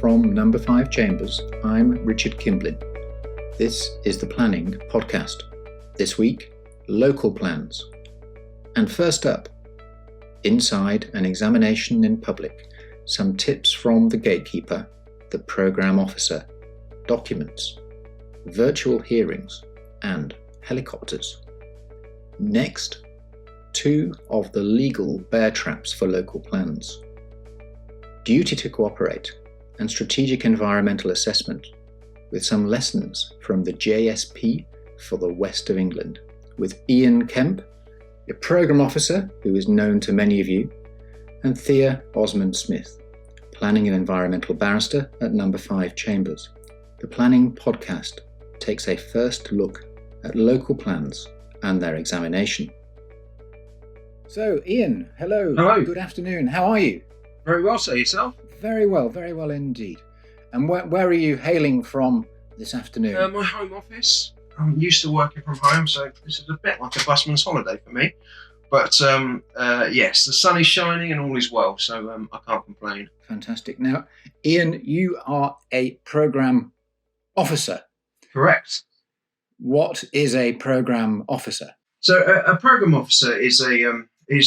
From Number 5 Chambers, I'm Richard Kimblin. This is the Planning Podcast. This week, local plans. And first up, inside an examination in public, some tips from the gatekeeper, the programme officer, documents, virtual hearings, and helicopters. Next, 2 of the legal bear traps for local plans. Duty to cooperate and strategic environmental assessment, with some lessons from the JSP for the West of England, with Ian Kemp, a programme officer who is known to many of you, and Thea Osmond-Smith, planning and environmental barrister at Number 5 Chambers. The Planning Podcast takes a first look at local plans and their examination. So, Ian, hello. Hello. Good afternoon. How are you? Very well, sir. Yourself? Very well indeed. And where are you hailing from this afternoon? My home office. I'm used to working from home, so this is a bit like a busman's holiday for me. But yes, the sun is shining and all is well, so I can't complain. Fantastic. Now, Ian, you are a programme officer. Correct. What is a programme officer? So a programme officer is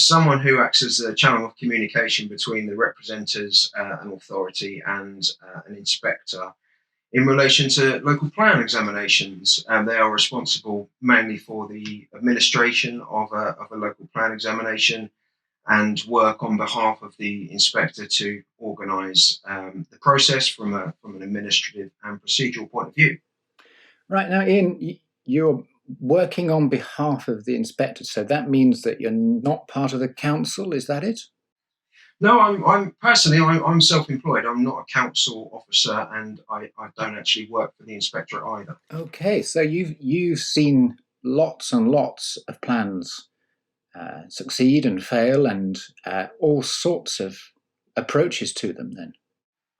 someone who acts as a channel of communication between the representatives, an authority, and an inspector in relation to local plan examinations. They are responsible mainly for the administration of a local plan examination and work on behalf of the inspector to organise the process from an administrative and procedural point of view. Right, now, Ian, you're working on behalf of the inspector, so that means that you're not part of the council, is that it? No, I'm personally self-employed. I'm not a council officer, and I don't actually work for the inspectorate either. Okay, so you've seen lots and lots of plans succeed and fail, and all sorts of approaches to them. Then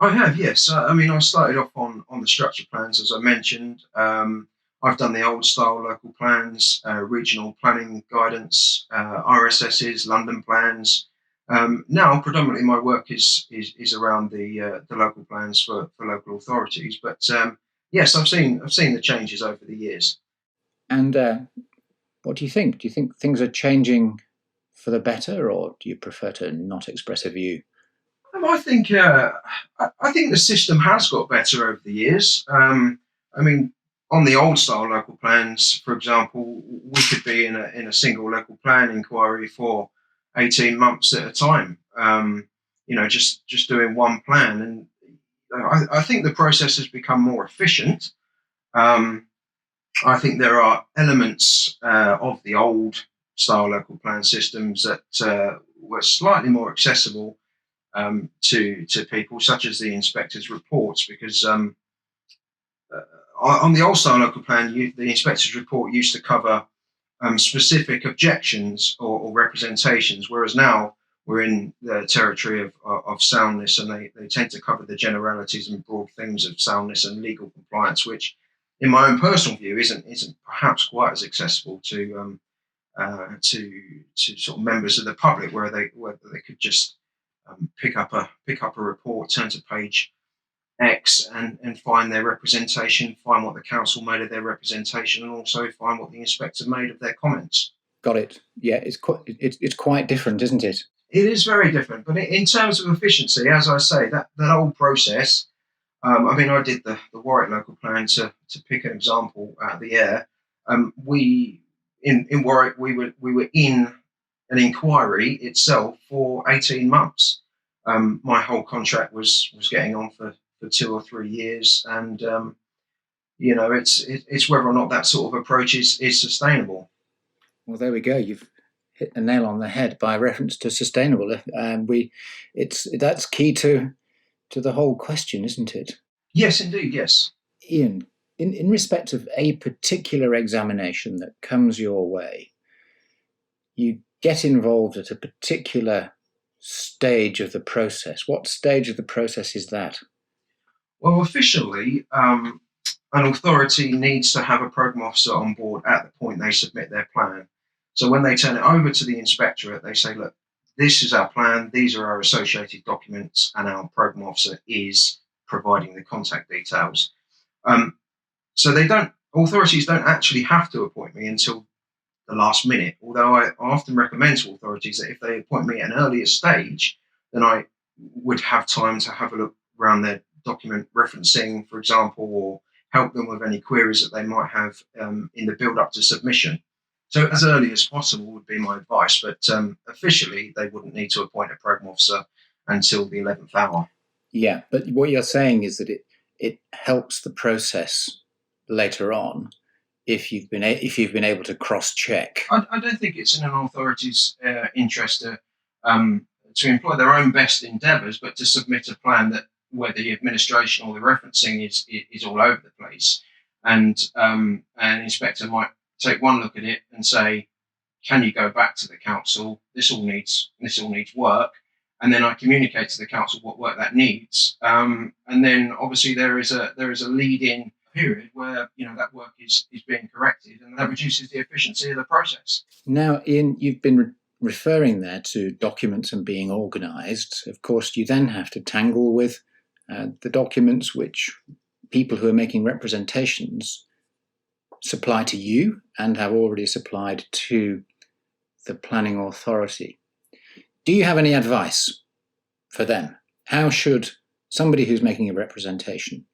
I have, yes. I started off on the structure plans, as I mentioned. I've done the old style local plans, regional planning guidance, RSSs, London plans. Now, predominantly, my work is around the local plans for local authorities. But yes, I've seen the changes over the years. And what do you think? Do you think things are changing for the better, or do you prefer to not express a view? I think the system has got better over the years. On the old style local plans, for example, we could be in a single local plan inquiry for 18 months at a time. Just doing one plan, and I think the process has become more efficient. I think there are elements of the old style local plan systems that were slightly more accessible to people, such as the inspector's reports, because on the old style local plan, the inspector's report used to cover specific objections or representations, whereas now we're in the territory of soundness, and they tend to cover the generalities and broad themes of soundness and legal compliance, which, in my own personal view, isn't perhaps quite as accessible to sort of members of the public, where they could just pick up a report, turn to page X and find their representation, find what the council made of their representation, and also find what the inspector made of their comments. Got it. Yeah, it's quite different, isn't it? It is very different, but in terms of efficiency, as I say, that whole process. I did the Warwick local plan to pick an example out of the air. We in Warwick we were in an inquiry itself for 18 months. My whole contract was getting on for 2 or 3 years, and it's whether or not that sort of approach is sustainable. Well, there we go. You've hit the nail on the head by reference to sustainable, and that's key to the whole question, isn't it? Yes, indeed. Yes, Ian. In respect of a particular examination that comes your way, you get involved at a particular stage of the process. What stage of the process is that? Well, officially, an authority needs to have a programme officer on board at the point they submit their plan. So when they turn it over to the inspectorate, they say, look, this is our plan, these are our associated documents, and our programme officer is providing the contact details. So authorities don't actually have to appoint me until the last minute, although I often recommend to authorities that if they appoint me at an earlier stage, then I would have time to have a look around their document referencing, for example, or help them with any queries that they might have in the build up to submission. So as early as possible would be my advice, but officially they wouldn't need to appoint a program officer until the 11th hour. Yeah, but what you're saying is that it helps the process later on if you've been able to cross-check. I don't think it's in an authority's interest to employ their own best endeavours, but to submit a plan that where the administration or the referencing is all over the place, and an inspector might take one look at it and say, "Can you go back to the council? This all needs work." And then I communicate to the council what work that needs, and then obviously there is a lead-in period where that work is being corrected, and that reduces the efficiency of the process. Now, Ian, you've been referring there to documents and being organised. Of course, you then have to tangle with the documents which people who are making representations supply to you and have already supplied to the planning authority. Do you have any advice for them? How should somebody who's making a representation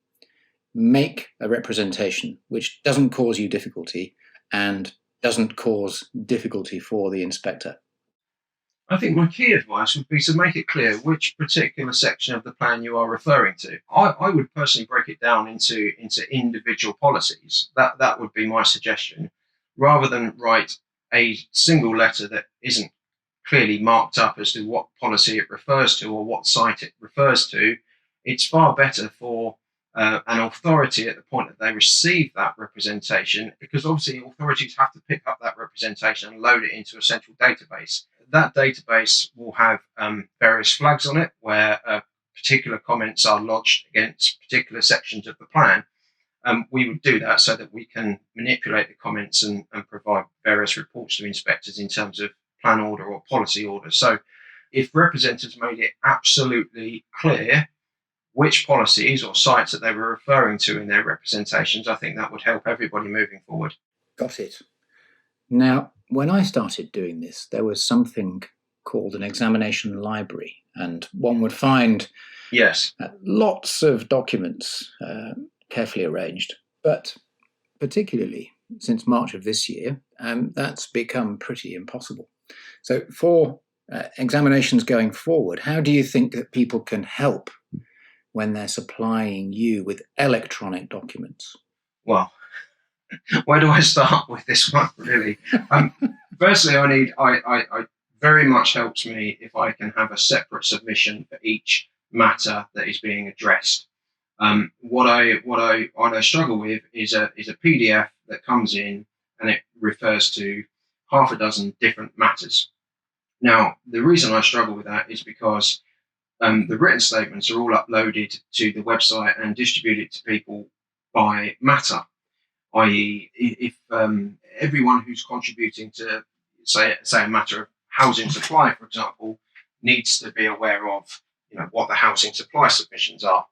make a representation which doesn't cause you difficulty and doesn't cause difficulty for the inspector? I think my key advice would be to make it clear which particular section of the plan you are referring to. I would personally break it down into individual policies. That would be my suggestion, rather than write a single letter that isn't clearly marked up as to what policy it refers to or what site it refers to. It's far better for an authority at the point that they receive that representation, because obviously authorities have to pick up that representation and load it into a central database. That database will have various flags on it where particular comments are lodged against particular sections of the plan. We would do that so that we can manipulate the comments and provide various reports to inspectors in terms of plan order or policy order. So if representatives made it absolutely clear which policies or sites that they were referring to in their representations, I think that would help everybody moving forward. Got it. Now, when I started doing this, there was something called an examination library, and one would find lots of documents carefully arranged. But particularly since March of this year, that's become pretty impossible. So for examinations going forward, how do you think that people can help when they're supplying you with electronic documents? Well, where do I start with this one, really? Firstly, I very much helps me if I can have a separate submission for each matter that is being addressed. What I struggle with is a PDF that comes in and it refers to half a dozen different matters. Now, the reason I struggle with that is because the written statements are all uploaded to the website and distributed to people by matter, i.e. if everyone who's contributing to, say a matter of housing supply, for example, needs to be aware of what the housing supply submissions are.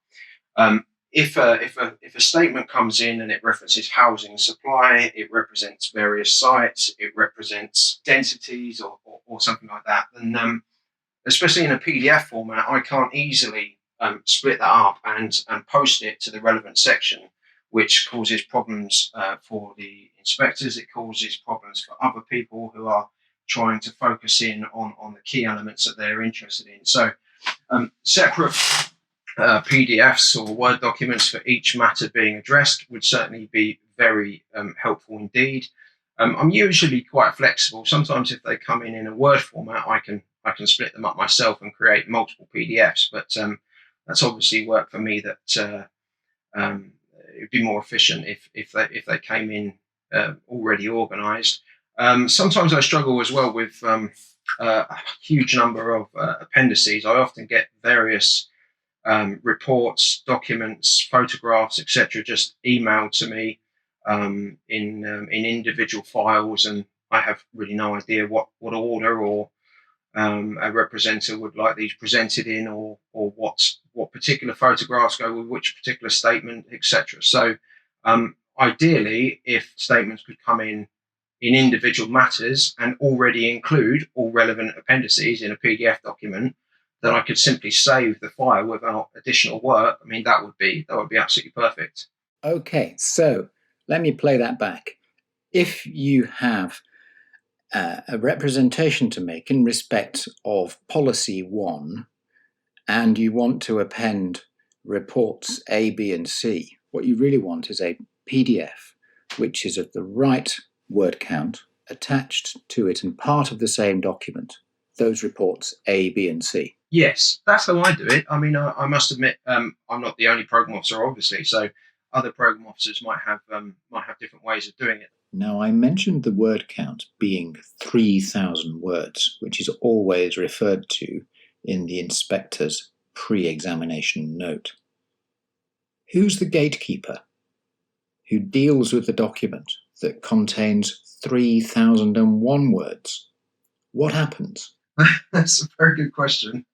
If a statement comes in and it references housing supply, it represents various sites, it represents densities or something like that, then especially in a PDF format, I can't easily split that up and post it to the relevant section, which causes problems for the inspectors. It causes problems for other people who are trying to focus in on the key elements that they're interested in. So separate PDFs or Word documents for each matter being addressed would certainly be very helpful indeed. I'm usually quite flexible. Sometimes if they come in a Word format, I can split them up myself and create multiple PDFs. But that's obviously work for me that it'd be more efficient if they came in already organised. Sometimes I struggle as well with a huge number of appendices. I often get various reports, documents, photographs, etc., just emailed to me in individual files, and I have really no idea what order or a representative would like these presented in, or what particular photographs go with which particular statement, etc. So ideally, if statements could come in individual matters and already include all relevant appendices in a PDF document, then I could simply save the file without additional work. I mean, that would be absolutely perfect. Okay, so let me play that back. If you have a representation to make in respect of policy 1, and you want to append reports A, B, and C, what you really want is a PDF which is of the right word count attached to it and part of the same document, those reports A, B, and C. Yes, that's how I do it. I mean, I must admit, I'm not the only program officer, obviously, so other program officers might have different ways of doing it. Now, I mentioned the word count being 3,000 words, which is always referred to in the inspector's pre-examination note. Who's the gatekeeper who deals with the document that contains 3,001 words? What happens? That's a very good question.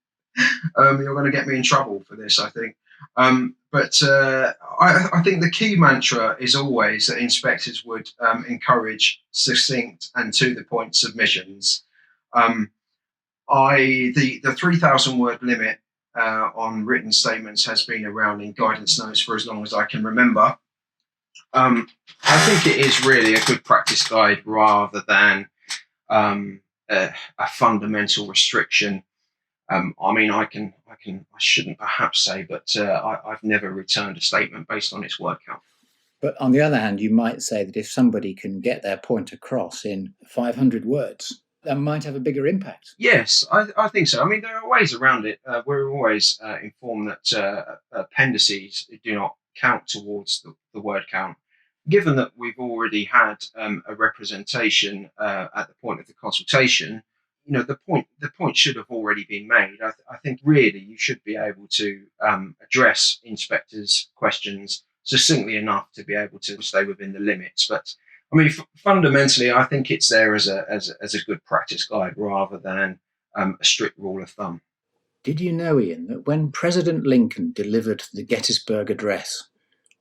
You're going to get me in trouble for this, I think. But I think the key mantra is always that inspectors would encourage succinct and to the point submissions. The 3,000 word limit on written statements has been around in guidance notes for as long as I can remember. I think it is really a good practice guide rather than a fundamental restriction. I mean, I shouldn't perhaps say, but I've never returned a statement based on its word count. But on the other hand, you might say that if somebody can get their point across in 500 words, that might have a bigger impact. Yes, I think so. I mean, there are ways around it. We're always informed that appendices do not count towards the word count. Given that we've already had a representation at the point of the consultation, you know, the point should have already been made. I think really you should be able to address inspectors' questions succinctly enough to be able to stay within the limits. But I mean, fundamentally, I think it's there as a good practice guide rather than a strict rule of thumb. Did you know, Ian, that when President Lincoln delivered the Gettysburg Address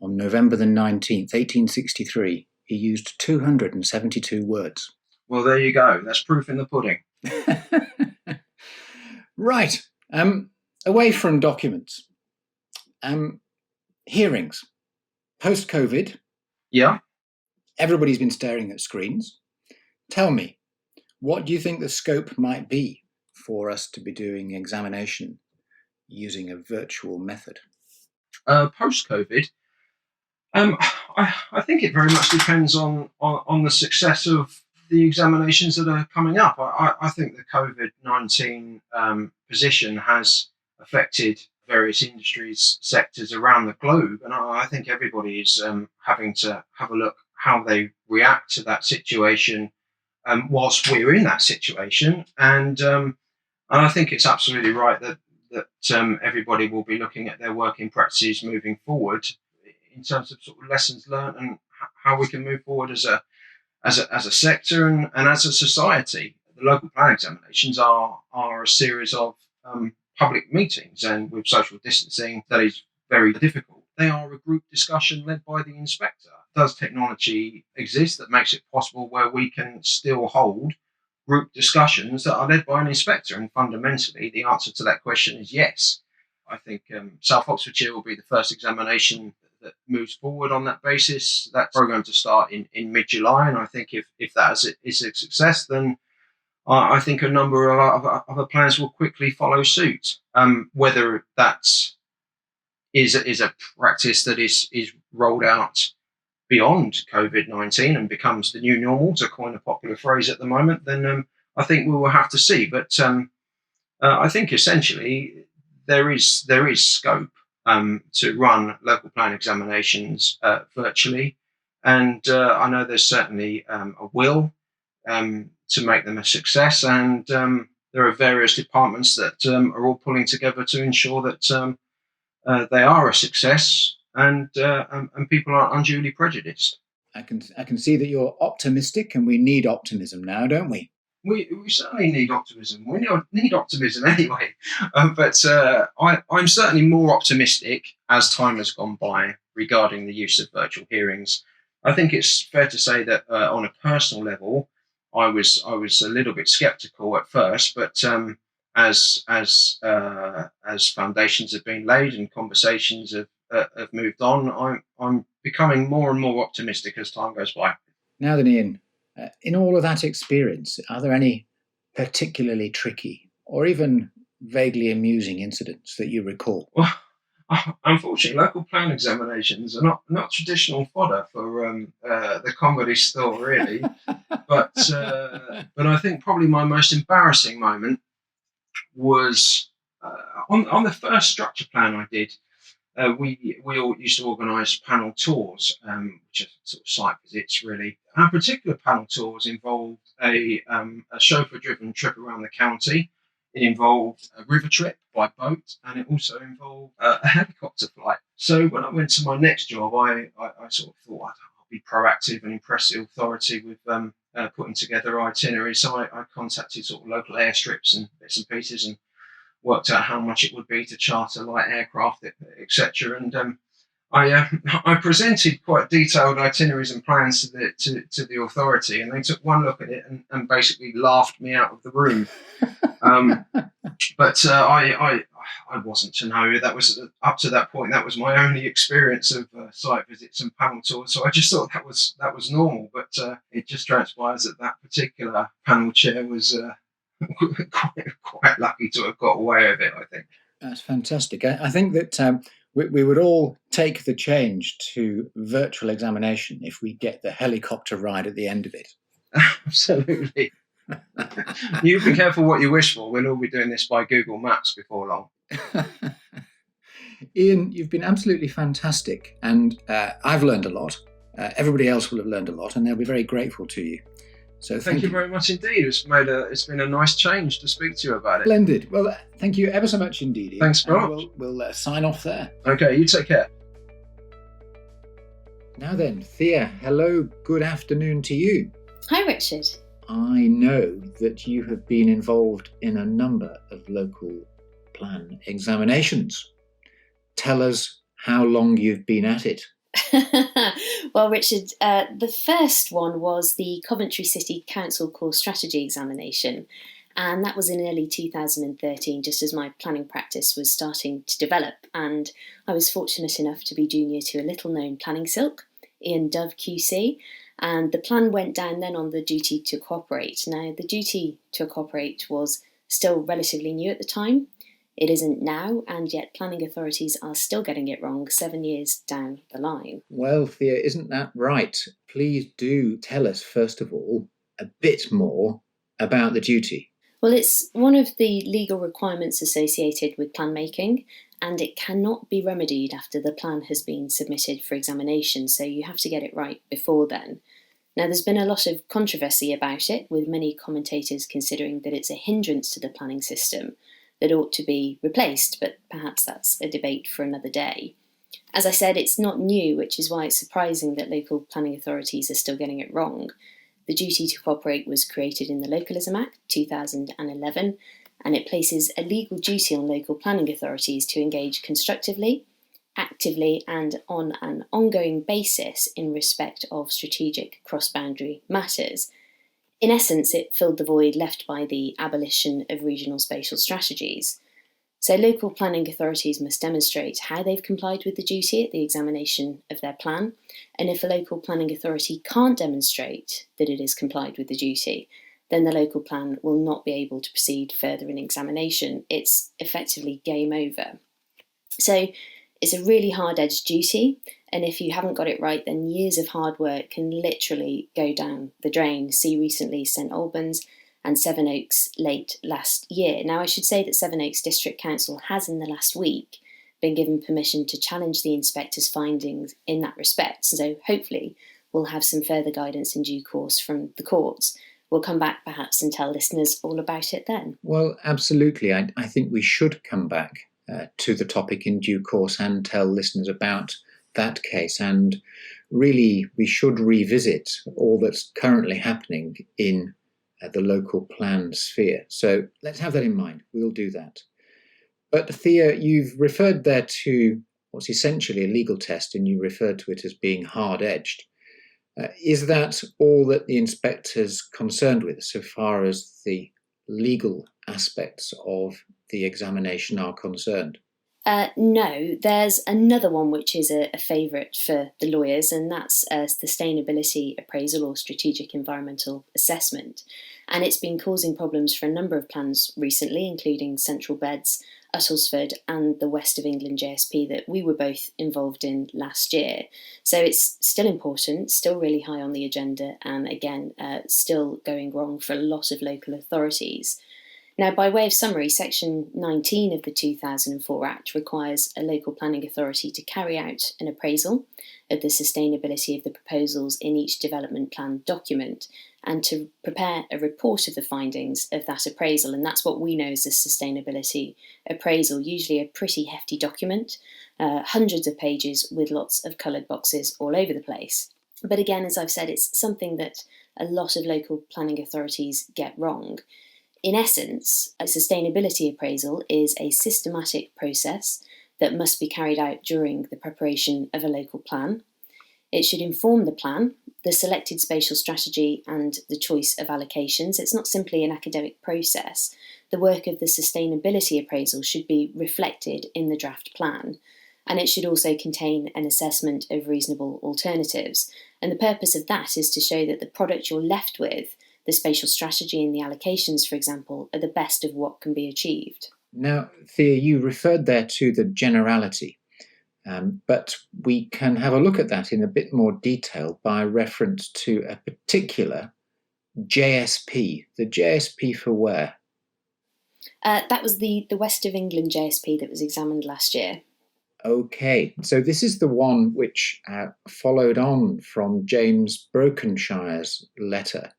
on November the 19th, 1863, he used 272 words? Well, there you go. That's proof in the pudding. Right. Away from documents. Hearings. Post-COVID. Yeah. Everybody's been staring at screens. Tell me, what do you think the scope might be for us to be doing examination using a virtual method? Post-COVID, I think it very much depends on the success of the examinations that are coming up. I think the COVID-19 position has affected various industries, sectors around the globe, and I think everybody is having to have a look how they react to that situation whilst we're in that situation. And I think it's absolutely right that everybody will be looking at their working practices moving forward in terms of sort of lessons learned and how we can move forward as a sector and as a society. The local plan examinations are a series of public meetings, and with social distancing, that is very difficult. They are a group discussion led by the inspector. Does technology exist that makes it possible where we can still hold group discussions that are led by an inspector? And fundamentally, the answer to that question is yes. I think South Oxfordshire will be the first examination that moves forward on that basis. That programme to start in mid-July, and I think if that is a success, then I think a number of other plans will quickly follow suit. Whether that is a practice that is rolled out beyond COVID-19 and becomes the new normal, to coin a popular phrase at the moment, then I think we will have to see. But I think essentially there is scope to run local plan examinations virtually, and I know there's certainly a will to make them a success, and there are various departments that are all pulling together to ensure that they are a success and people aren't unduly prejudiced. I can see that you're optimistic, and we need optimism now, don't we? we certainly need optimism. We need optimism anyway. I'm certainly more optimistic as time has gone by regarding the use of virtual hearings. I think it's fair to say that on a personal level, I was a little bit sceptical at first, but as foundations have been laid and conversations have moved on, I'm becoming more and more optimistic as time goes by. Now then, Ian, in all of that experience, are there any particularly tricky or even vaguely amusing incidents that you recall? Well, unfortunately, local plan examinations are not traditional fodder for the comedy store, really. But I think probably my most embarrassing moment was on the first structure plan I did. We all used to organise panel tours, which are sort of site visits, really. Our particular panel tours involved a chauffeur-driven trip around the county. It involved a river trip by boat, and it also involved a helicopter flight. So when I went to my next job, I sort of thought I'll be proactive and impress the authority with putting together itineraries. So I contacted sort of local airstrips and bits and pieces and worked out how much it would be to charter light aircraft, etc. And I presented quite detailed itineraries and plans to the authority, and they took one look at it and basically laughed me out of the room. But I wasn't to know. That was up to that point. That was my only experience of site visits and panel tours. So I just thought that was normal. But it just transpires that particular panel chair was quite lucky to have got away with it, I think. That's fantastic. I think that we would all take the change to virtual examination if we get the helicopter ride at the end of it. Absolutely. You be careful what you wish for. We'll all be doing this by Google Maps before long. Ian, you've been absolutely fantastic, and I've learned a lot. Everybody else will have learned a lot, and they'll be very grateful to you. So thank you very much indeed. It's been a nice change to speak to you about it. Splendid. Well, thank you ever so much indeed, Ian. Thanks very much. We'll sign off there. Okay, you take care. Now then, Thea, hello, good afternoon to you. Hi, Richard. I know that you have been involved in a number of local plan examinations. Tell us how long you've been at it. Well, Richard, the first one was the Coventry City Council Core Strategy examination, and that was in early 2013, just as my planning practice was starting to develop, and I was fortunate enough to be junior to a little-known planning silk, Ian Dove QC, and the plan went down then on the duty to cooperate. Now, the duty to cooperate was still relatively new at the time. It isn't now, and yet planning authorities are still getting it wrong 7 years down the line. Well, Thea, isn't that right? Please do tell us, first of all, a bit more about the duty. Well, it's one of the legal requirements associated with plan making, and it cannot be remedied after the plan has been submitted for examination, so you have to get it right before then. Now, there's been a lot of controversy about it, with many commentators considering that it's a hindrance to the planning system that ought to be replaced, but perhaps that's a debate for another day. As I said, it's not new, which is why it's surprising that local planning authorities are still getting it wrong. The duty to cooperate was created in the Localism Act 2011, and it places a legal duty on local planning authorities to engage constructively, actively, and on an ongoing basis in respect of strategic cross-boundary matters. In essence, it filled the void left by the abolition of regional spatial strategies. So local planning authorities must demonstrate how they've complied with the duty at the examination of their plan, and if a local planning authority can't demonstrate that it has complied with the duty, then the local plan will not be able to proceed further in examination. It's effectively game over. So it's a really hard-edged duty, and if you haven't got it right, then years of hard work can literally go down the drain. See recently St Albans and Sevenoaks late last year. Now, I should say that Sevenoaks District Council has in the last week been given permission to challenge the inspector's findings in that respect, so hopefully we'll have some further guidance in due course from the courts. We'll come back perhaps and tell listeners all about it then. Well, absolutely. I think we should come back to the topic in due course and tell listeners about that case, and really we should revisit all that's currently happening in the local plan sphere. So let's have that in mind. We'll do that. But Thea, you've referred there to what's essentially a legal test, and you referred to it as being hard-edged. Is that all that the inspector's concerned with so far as the legal aspects of the examination are concerned? No, there's another one which is a favourite for the lawyers, and that's a sustainability appraisal or strategic environmental assessment. And it's been causing problems for a number of plans recently, including Central Beds, Uttlesford, and the West of England JSP that we were both involved in last year. So it's still important, still really high on the agenda, and again, still going wrong for a lot of local authorities. Now, by way of summary, Section 19 of the 2004 Act requires a local planning authority to carry out an appraisal of the sustainability of the proposals in each development plan document and to prepare a report of the findings of that appraisal. And that's what we know as a sustainability appraisal, usually a pretty hefty document, hundreds of pages with lots of coloured boxes all over the place. But again, as I've said, it's something that a lot of local planning authorities get wrong. In essence, a sustainability appraisal is a systematic process that must be carried out during the preparation of a local plan. It should inform the plan, the selected spatial strategy, and the choice of allocations. It's not simply an academic process. The work of the sustainability appraisal should be reflected in the draft plan, and it should also contain an assessment of reasonable alternatives. And the purpose of that is to show that the product you're left with, the spatial strategy and the allocations, for example, are the best of what can be achieved. Now, Thea, you referred there to the generality, but we can have a look at that in a bit more detail by reference to a particular JSP. The JSP for where? That was the West of England JSP that was examined last year. Okay, so this is the one which followed on from James Brokenshire's letter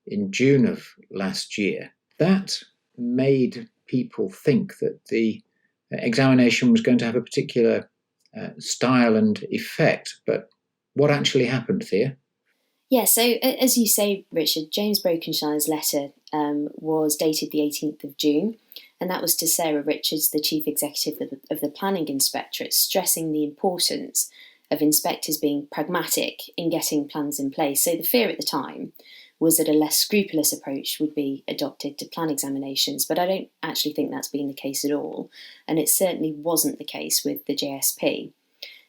in June of last year. That made people think that the examination was going to have a particular style and effect. But what actually happened, Thea? Yeah, so as you say, Richard, James Brokenshire's letter was dated the 18th of June, and that was to Sarah Richards, the Chief Executive of the Planning Inspectorate, stressing the importance of inspectors being pragmatic in getting plans in place. So the fear at the time was that a less scrupulous approach would be adopted to plan examinations, but I don't actually think that's been the case at all, and it certainly wasn't the case with the JSP.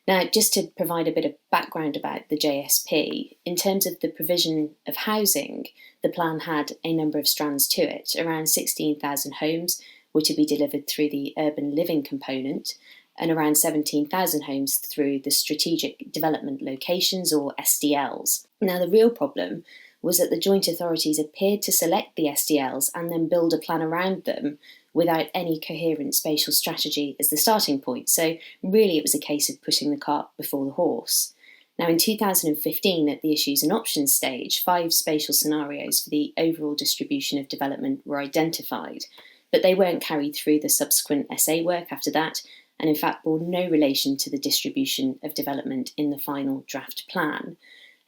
Now, just to provide a bit of background about the JSP, in terms of the provision of housing, the plan had a number of strands to it. Around 16,000 homes were to be delivered through the urban living component, and around 17,000 homes through the strategic development locations, or SDLs. Now, the real problem was that the joint authorities appeared to select the SDLs and then build a plan around them without any coherent spatial strategy as the starting point. So really it was a case of putting the cart before the horse. Now in 2015, at the issues and options stage, 5 spatial scenarios for the overall distribution of development were identified, but they weren't carried through the subsequent SA work after that, and in fact bore no relation to the distribution of development in the final draft plan.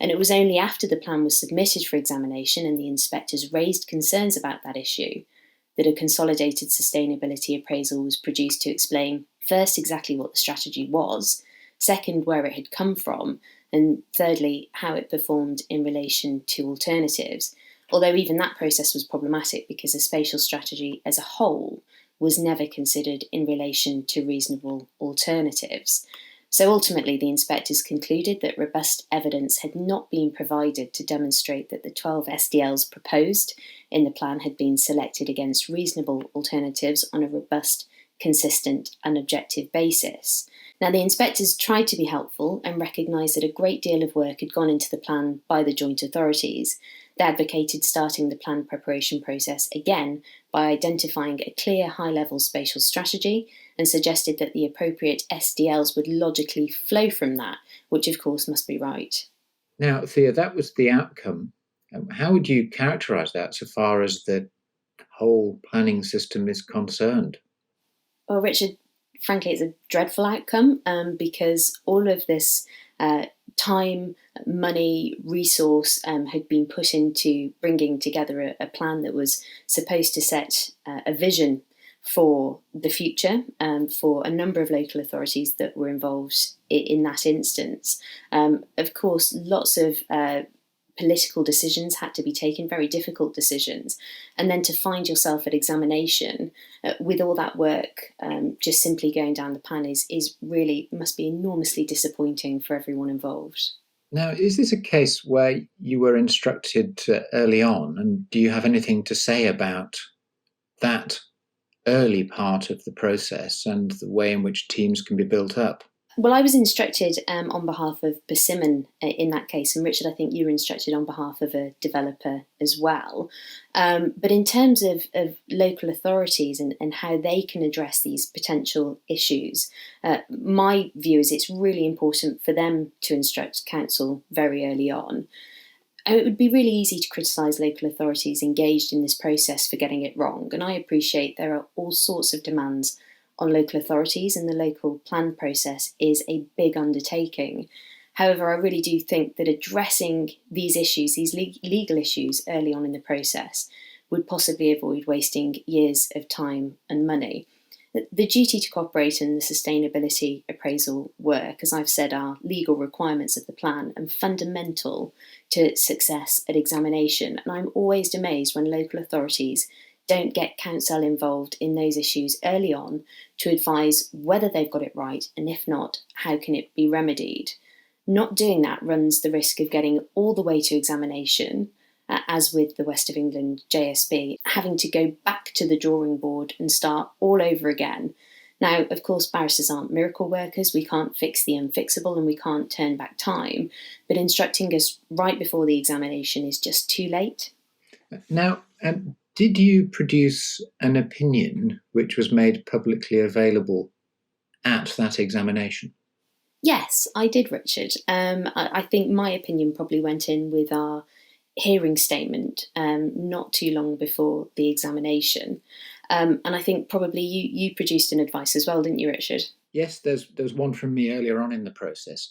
And it was only after the plan was submitted for examination and the inspectors raised concerns about that issue that a consolidated sustainability appraisal was produced to explain, first, exactly what the strategy was, second, where it had come from, and thirdly, how it performed in relation to alternatives. Although even that process was problematic because the spatial strategy as a whole was never considered in relation to reasonable alternatives. So ultimately, the inspectors concluded that robust evidence had not been provided to demonstrate that the 12 SDLs proposed in the plan had been selected against reasonable alternatives on a robust, consistent and objective basis. Now, the inspectors tried to be helpful and recognised that a great deal of work had gone into the plan by the joint authorities. They advocated starting the plan preparation process again by identifying a clear high-level spatial strategy and suggested that the appropriate SDLs would logically flow from that, which of course must be right. Now, Thea, that was the outcome. How would you characterise that so far as the whole planning system is concerned? Well, Richard, frankly, it's a dreadful outcome because all of this time, money, resource had been put into bringing together a plan that was supposed to set a vision for the future for a number of local authorities that were involved in that instance. Of course, lots of political decisions had to be taken, very difficult decisions, and then to find yourself at examination with all that work just simply going down the pan is really must be enormously disappointing for everyone involved. Now, is this a case where you were instructed early on, and do you have anything to say about that early part of the process and the way in which teams can be built up? Well, I was instructed on behalf of Persimmon in that case, and Richard, I think you were instructed on behalf of a developer as well. But in terms of local authorities and how they can address these potential issues, my view is it's really important for them to instruct council very early on. It would be really easy to criticise local authorities engaged in this process for getting it wrong, and I appreciate there are all sorts of demands on local authorities, and the local plan process is a big undertaking. However, I really do think that addressing these issues, these legal issues early on in the process, would possibly avoid wasting years of time and money. The duty to cooperate and the sustainability appraisal work, as I've said, are legal requirements of the plan and fundamental to success at examination. And I'm always amazed when local authorities don't get council involved in those issues early on to advise whether they've got it right, and if not, how can it be remedied. Not doing that runs the risk of getting all the way to examination, as with the West of England JSB, having to go back to the drawing board and start all over again. Now, of course, barristers aren't miracle workers. We can't fix the unfixable and we can't turn back time, but instructing us right before the examination is just too late. Now, did you produce an opinion which was made publicly available at that examination? Yes, I did, Richard. I think my opinion probably went in with our hearing statement not too long before the examination. And I think probably you produced an advice as well, didn't you, Richard? Yes, there's one from me earlier on in the process.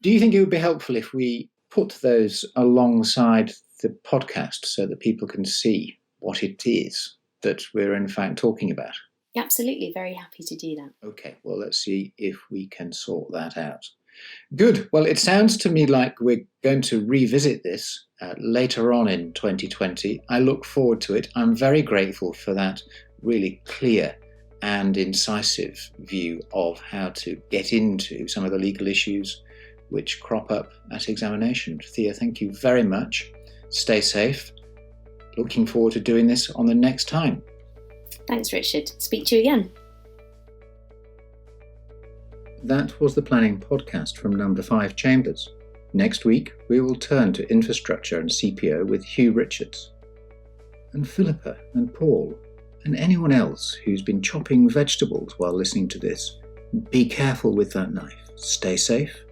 Do you think it would be helpful if we put those alongside the podcast so that people can see what it is that we're in fact talking about? Absolutely, very happy to do that. Okay, well, let's see if we can sort that out. Good. Well, it sounds to me like we're going to revisit this later on in 2020. I look forward to it. I'm very grateful for that really clear and incisive view of how to get into some of the legal issues which crop up at examination. Thea, thank you very much. Stay safe. Looking forward to doing this on the next time. Thanks, Richard. Speak to you again. That was the Planning Podcast from Number 5 Chambers. Next week, we will turn to infrastructure and CPO with Hugh Richards. And Philippa and Paul, and anyone else who's been chopping vegetables while listening to this, be careful with that knife. Stay safe.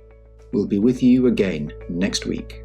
We'll be with you again next week.